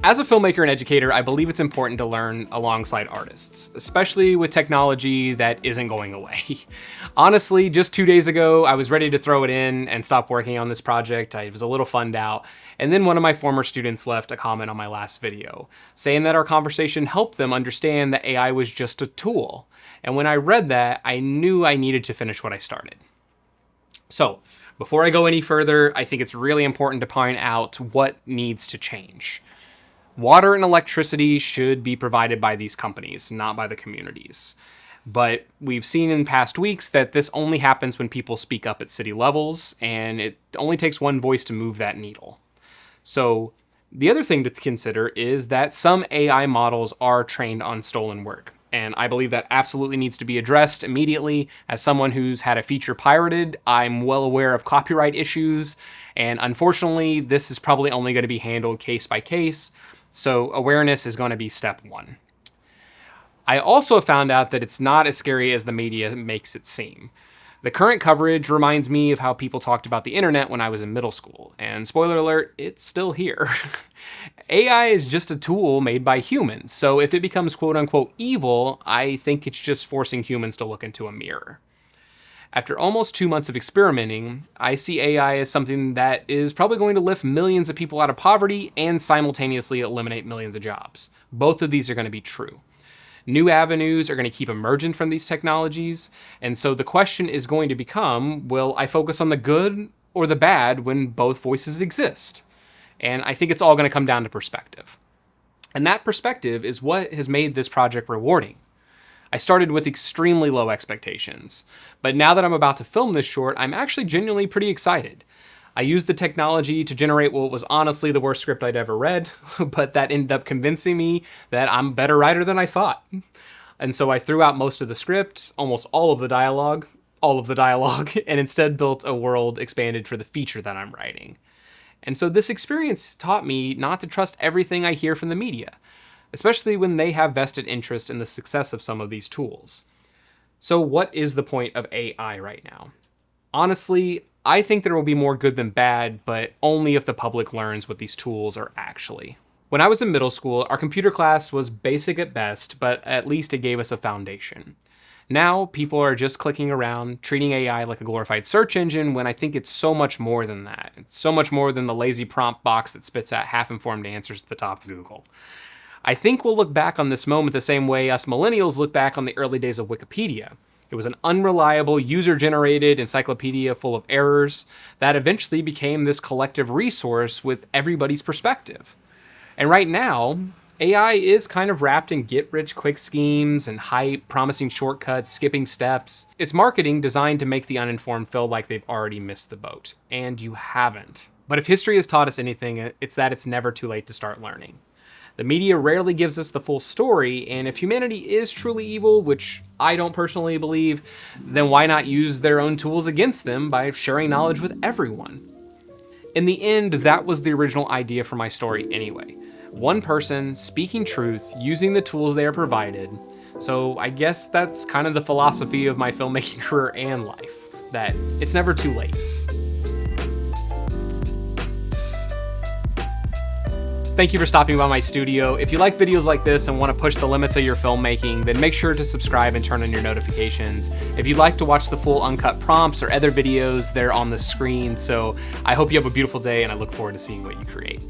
As a filmmaker and educator, I believe it's important to learn alongside artists, especially with technology that isn't going away. Honestly, just 2 days ago, I was ready to throw it in and stop working on this project. I was a little funned out. And then one of my former students left a comment on my last video, saying that our conversation helped them understand that AI was just a tool. And when I read that, I knew I needed to finish what I started. So, before I go any further, I think it's really important to point out what needs to change. Water and electricity should be provided by these companies, not by the communities. But we've seen in past weeks that this only happens when people speak up at city levels, and it only takes one voice to move that needle. So the other thing to consider is that some AI models are trained on stolen work. And I believe that absolutely needs to be addressed immediately. As someone who's had a feature pirated, I'm well aware of copyright issues. And unfortunately, this is probably only going to be handled case by case. So awareness is going to be step one. I also found out that it's not as scary as the media makes it seem. The current coverage reminds me of how people talked about the internet when I was in middle school. And spoiler alert, it's still here. AI is just a tool made by humans. So if it becomes quote unquote evil, I think it's just forcing humans to look into a mirror. After almost 2 months of experimenting, I see AI as something that is probably going to lift millions of people out of poverty and simultaneously eliminate millions of jobs. Both of these are going to be true. New avenues are going to keep emerging from these technologies, and so the question is going to become, will I focus on the good or the bad when both voices exist? And I think it's all going to come down to perspective. And that perspective is what has made this project rewarding. I started with extremely low expectations, but now that I'm about to film this short, I'm actually genuinely pretty excited. I used the technology to generate what was honestly the worst script I'd ever read, but that ended up convincing me that I'm a better writer than I thought. And so I threw out most of the script, almost all of the dialogue, and instead built a world expanded for the feature that I'm writing. And so this experience taught me not to trust everything I hear from the media, especially when they have vested interest in the success of some of these tools. So what is the point of AI right now? Honestly, I think there will be more good than bad, but only if the public learns what these tools are actually. When I was in middle school, our computer class was basic at best, but at least it gave us a foundation. Now, people are just clicking around, treating AI like a glorified search engine, when I think it's so much more than that. It's so much more than the lazy prompt box that spits out half-informed answers at the top of Google. I think we'll look back on this moment the same way us millennials look back on the early days of Wikipedia. It was an unreliable, user-generated encyclopedia full of errors that eventually became this collective resource with everybody's perspective. And right now, AI is kind of wrapped in get-rich-quick schemes and hype, promising shortcuts, skipping steps. It's marketing designed to make the uninformed feel like they've already missed the boat. And you haven't. But if history has taught us anything, it's that it's never too late to start learning. The media rarely gives us the full story, and if humanity is truly evil, which I don't personally believe, then why not use their own tools against them by sharing knowledge with everyone? In the end, that was the original idea for my story anyway. One person speaking truth using the tools they are provided. So I guess that's kind of the philosophy of my filmmaking career and life, that it's never too late. Thank you for stopping by my studio. If you like videos like this and want to push the limits of your filmmaking, then make sure to subscribe and turn on your notifications. If you'd like to watch the full uncut prompts or other videos, they're on the screen. So I hope you have a beautiful day, and I look forward to seeing what you create.